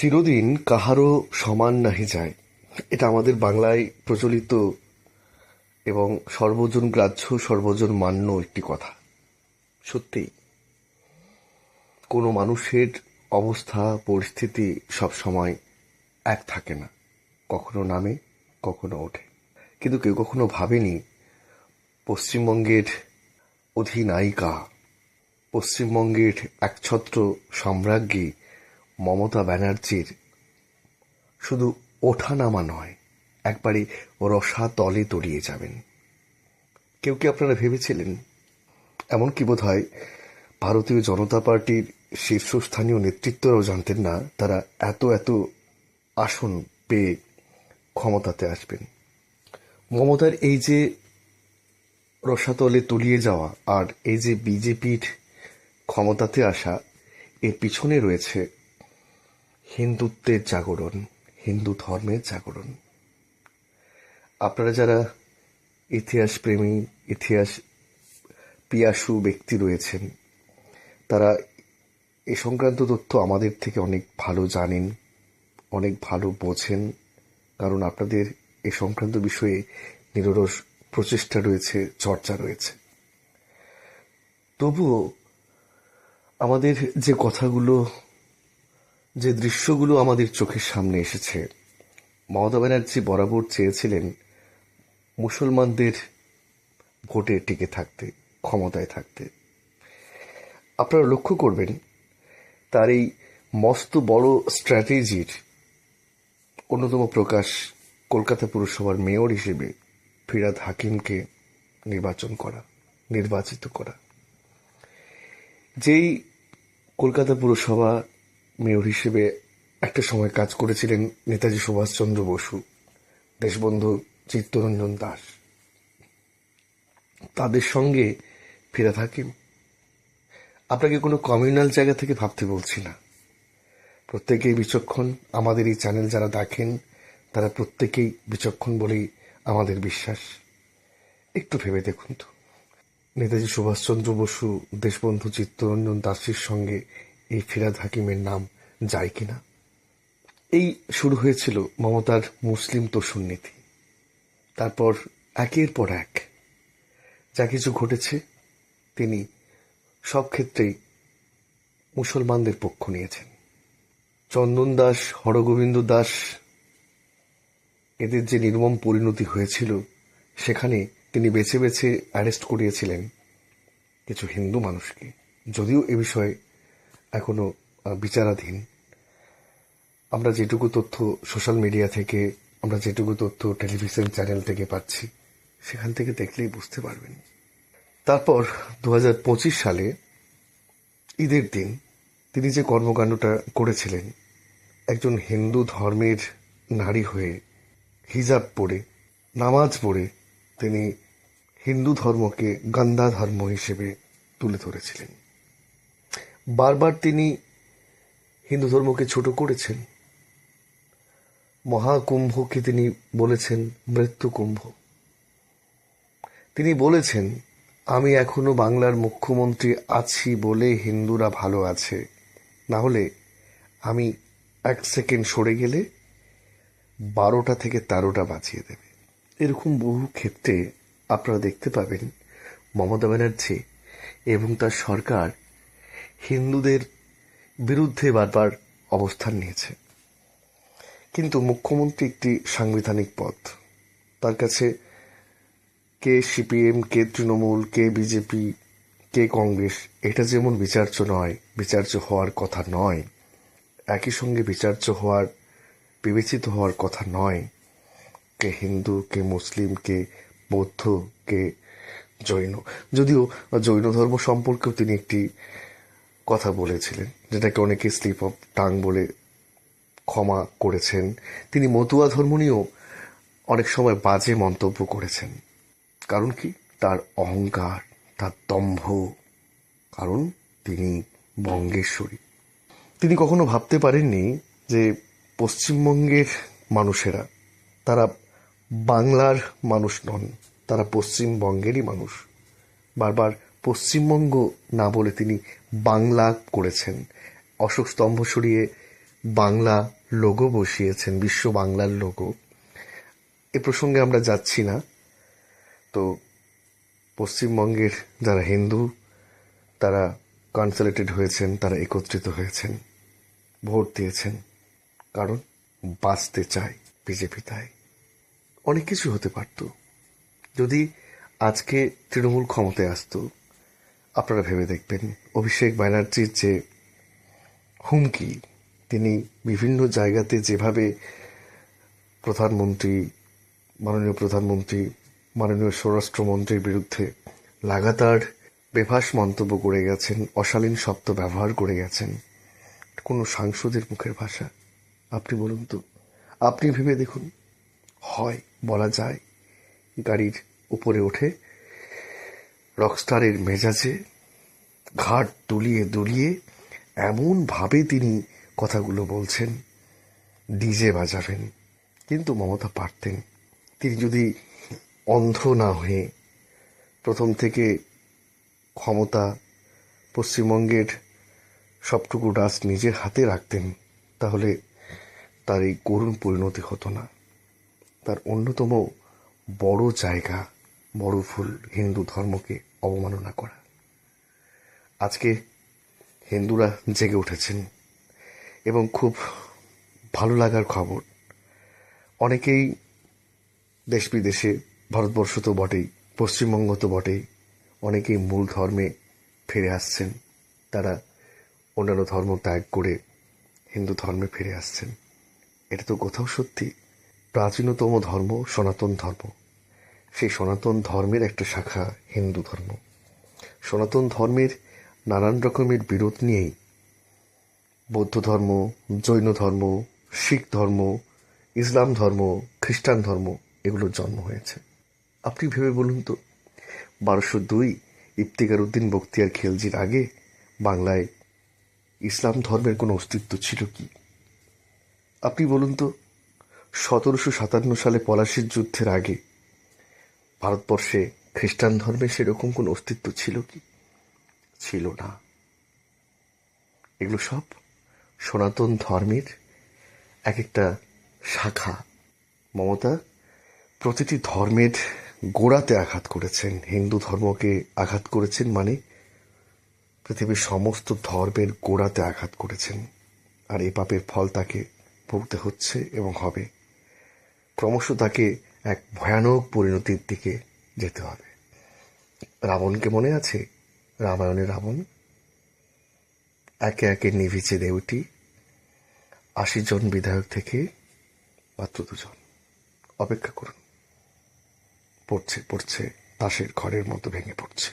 চিরদিন কাহারও সমান নাহি যায়, এটা আমাদের বাংলায় প্রচলিত এবং সর্বজন গ্রাহ্য, সর্বজন মান্য একটি কথা। সত্যি, কোনো মানুষের অবস্থা পরিস্থিতি সব সময় এক থাকে না, কখনো নামে কখনো ওঠে। কিন্তু কেউ কখনো ভাবেনি পশ্চিমবঙ্গের অধিনায়িকা, পশ্চিমবঙ্গের একছত্র সাম্রাজ্ঞী মমতা ব্যানার্জির শুধু ওঠানামা নয়, একবারে রসাতলে তলিয়ে যাবেন। কেউ কি আপনারা ভেবেছিলেন? এমনকি বোধ হয় ভারতীয় জনতা পার্টির শীর্ষস্থানীয় নেতৃত্বরাও জানতেন না তারা এত এত আসন পেয়ে ক্ষমতাতে আসবেন। মমতার এই যে রসাতলে তলিয়ে যাওয়া আর এই যে বিজেপির ক্ষমতাতে আসা, এর পিছনে রয়েছে হিন্দুত্বের জাগরণ, হিন্দু ধর্মের জাগরণ। আপনারা যারা ইতিহাস প্রেমী, ইতিহাস পিয়াসু ব্যক্তি রয়েছেন, তারা এ সংক্রান্ত তথ্য আমাদের থেকে অনেক ভালো জানেন, অনেক ভালো বোঝেন, কারণ আপনাদের এ সংক্রান্ত বিষয়ে নিরলস প্রচেষ্টা রয়েছে, চর্চা রয়েছে। তবুও আমাদের যে কথাগুলো, যে দৃশ্যগুলো আমাদের চোখের সামনে এসেছে, মমতা ব্যানার্জি বরাবর চেয়েছিলেন মুসলমানদের ভোটে টিকে থাকতে, ক্ষমতায় থাকতে। আপনারা লক্ষ্য করবেন তার এই মস্ত বড় স্ট্র্যাটেজির অন্যতম প্রকাশ কলকাতা পুরসভার মেয়র হিসেবে ফিরহাদ হাকিমকে নির্বাচিত করা। যেই কলকাতা পুরসভা মেয়র হিসেবে একটা সময় কাজ করেছিলেন নেতাজি সুভাষচন্দ্র বসু, দেশবন্ধু চিত্তরঞ্জন দাস, তাদের সঙ্গে ফিরহাদ হাকিম। আপনাকে কোনো কমিউনাল জায়গা থেকে ভাবতে বলছি না, প্রত্যেকেই বিচক্ষণ। আমাদের এই চ্যানেল যারা দেখেন তারা প্রত্যেকেই বিচক্ষণ বলেই আমাদের বিশ্বাস। একটু ভেবে দেখুন তো, নেতাজি সুভাষচন্দ্র বসু, দেশবন্ধু চিত্তরঞ্জন দাসের সঙ্গে এই ফিরহাদ হাকিমের নাম যায় কিনা? এই শুরু হয়েছিল মমতার মুসলিম তোষণ নীতি। তারপর একের পর এক যা কিছু ঘটেছে, তিনি সব ক্ষেত্রেই মুসলমানদের পক্ষ নিয়েছেন। চন্দন দাস, হরগোবিন্দ দাস, এদের যে নির্মম পরিণতি হয়েছিল, সেখানে তিনি বেছে বেছে অ্যারেস্ট করিয়েছিলেন কিছু হিন্দু মানুষকে, যদিও এ বিষয়ে এখনো বিচারাধীন। আমরা যেটুকু তথ্য সোশ্যাল মিডিয়া থেকে, আমরা যেটুকু তথ্য টেলিভিশন চ্যানেল থেকে পাচ্ছি, সেখান থেকে দেখলেই বুঝতে পারবেন। তারপর 2025 সালে ঈদের দিন তিনি যে কর্মকাণ্ডটা করেছিলেন, একজন হিন্দু ধর্মের নারী হয়ে হিজাব পরে, নামাজ পড়ে তিনি হিন্দু ধর্মকে গান্দা ধর্ম হিসেবে তুলে ধরেছিলেন। বারবার তিনি হিন্দু ধর্মকে ছোট করেছেন। মহাকুম্ভকে তিনি বলেছেন মৃত্যু কুম্ভ। তিনি বলেছেন, আমি এখনো বাংলার মুখ্যমন্ত্রী আছি বলে হিন্দুরা ভালো আছে, না হলে আমি 1 সেকেন্ড সরে গেলে 12টা থেকে 13টা বাজিয়ে দেবে। এরকম বহু ক্ষেত্রে আপনারা দেখতে পাবেন মমতা ব্যানার্জি এবং তার সরকার হিন্দুদের বিরুদ্ধে বারবার অবস্থান নিয়েছে। কিন্তু মুখ্যমন্ত্রী একটি সাংবিধানিক পদ, তার কাছে কে সিপিএম, কে তৃণমূল, কে বিজেপি, কে কংগ্রেস, এটা যেমন বিচার্য নয়, বিচার্য হওয়ার কথা নয়, একই সঙ্গে বিচার্য হওয়ার, বিবেচিত হওয়ার কথা নয় কে হিন্দু, কে মুসলিম, কে বৌদ্ধ, কে জৈন। যদিও জৈন ধর্ম সম্পর্কেও তিনি একটি কথা বলেছিলেন, যেটাকে অনেকে স্লিপ অফ টাং বলে ক্ষমা করেছেন। তিনি মতুয়া ধর্ম নিয়েও অনেক সময় বাজে মন্তব্য করেছেন। কারণ কি? তার অহংকার, তার দম্ভ, কারণ তিনি বঙ্গেশ্বরী। তিনি কখনো ভাবতে পারেননি যে পশ্চিমবঙ্গের মানুষেরা, তারা বাংলার মানুষ নন, তারা পশ্চিমবঙ্গেরই মানুষ। বারবার পশ্চিমবঙ্গ না বলে তিনি বাংলা করেছেন। অশোক স্তম্ভ সরিয়ে বাংলা লোগো বসিয়েছেন, বিশ্ব বাংলার লোগো। এ প্রসঙ্গে আমরা যাচ্ছি না। তো পশ্চিমবঙ্গের যারা হিন্দু তারা কনসালেটেড হয়েছেন, তারা একত্রিত হয়েছেন, ভোট দিয়েছেন, কারণ বাঁচতে চায় বিজেপি। তাই অনেক কিছু হতে পারত যদি আজকে তৃণমূল ক্ষমতায় আসতো। আপনারা ভেবে দেখবেন অভিষেক ব্যানার্জির যে হুমকি, তিনি বিভিন্ন জায়গাতে যেভাবে প্রধানমন্ত্রী, মাননীয় প্রধানমন্ত্রী, মাননীয় স্বরাষ্ট্রমন্ত্রীর বিরুদ্ধে লাগাতার বেফাঁস মন্তব্য করে গেছেন, অশালীন শব্দ ব্যবহার করে গেছেন, কোনো সাংসদের মুখের ভাষা আপনি বলুন তো? আপনি ভেবে দেখুন, হয় বলা যায় গাড়ির উপরে ওঠে রকস্টারের মেজাজে ঘাট দুলিয়ে দুলিয়ে এমনভাবে তিনি কথাগুলো বলছেন, ডিজে বাজাবেন। কিন্তু মমতা পারতেন, তিনি যদি অন্ধ না হয়ে প্রথম থেকে ক্ষমতা, পশ্চিমবঙ্গের সবটুকু ডাস নিজের হাতে রাখতেন, তাহলে তার এই করুণ পরিণতি হতো না। তার অন্যতম বড় জায়গা, বড় ভুল হিন্দু ধর্মকে অবমাননা করা। আজকে হিন্দুরা জেগে উঠেছেন এবং খুব ভালো লাগার খবর, অনেকেই দেশ বিদেশে, ভারতবর্ষ তো বটেই, পশ্চিমবঙ্গ তো বটেই, অনেকেই মূল ধর্মে ফিরে আসছেন। তারা অন্যান্য ধর্ম ত্যাগ করে হিন্দু ধর্মে ফিরে আসছেন। এটা তো কোথাও সত্যি। প্রাচীনতম ধর্ম সনাতন ধর্ম, সেই সনাতন ধর্মের একটা শাখা হিন্দু ধর্ম। সনাতন ধর্মের নানান রকমের বিরোধ নিয়েই বৌদ্ধ ধর্ম, জৈন ধর্ম, শিখ ধর্ম, ইসলাম ধর্ম, খ্রিস্টান ধর্ম এগুলোর জন্ম হয়েছে। আপনি ভেবে বলুন তো, 1202 ইফতিকার উদ্দিন বখতিয়ার খিলজির আগে বাংলায় ইসলাম ধর্মের কোনো অস্তিত্ব ছিল কি? আপনি বলুন তো, 1757 সালে পলাশির যুদ্ধের আগে ভারতবর্ষে খ্রিস্টান ধর্মের সেরকম কোনো অস্তিত্ব ছিল কি? ছিল না। এগুলো সব সনাতন ধর্মের এক একটা শাখা। মমতা প্রতিটি ধর্মের গোড়াতে আঘাত করেছেন। হিন্দু ধর্মকে আঘাত করেছেন, মানে পৃথিবীর সমস্ত ধর্মের গোড়াতে আঘাত করেছেন। আর এই পাপের ফল তাকে ভুগতে হচ্ছে এবং হবে। ক্রমশ তাকে এক ভয়ানক পরিণতির দিকে যেতে হবে। রাবণকে মনে আছে? রামায়ণের রাবণ একে একে নিভিছে দেউটি, 80 জন বিধায়ক থেকে মাত্র 2 জন। অপেক্ষা করুন, পড়ছে পড়ছে তাসের ঘরের মতো ভেঙে পড়ছে।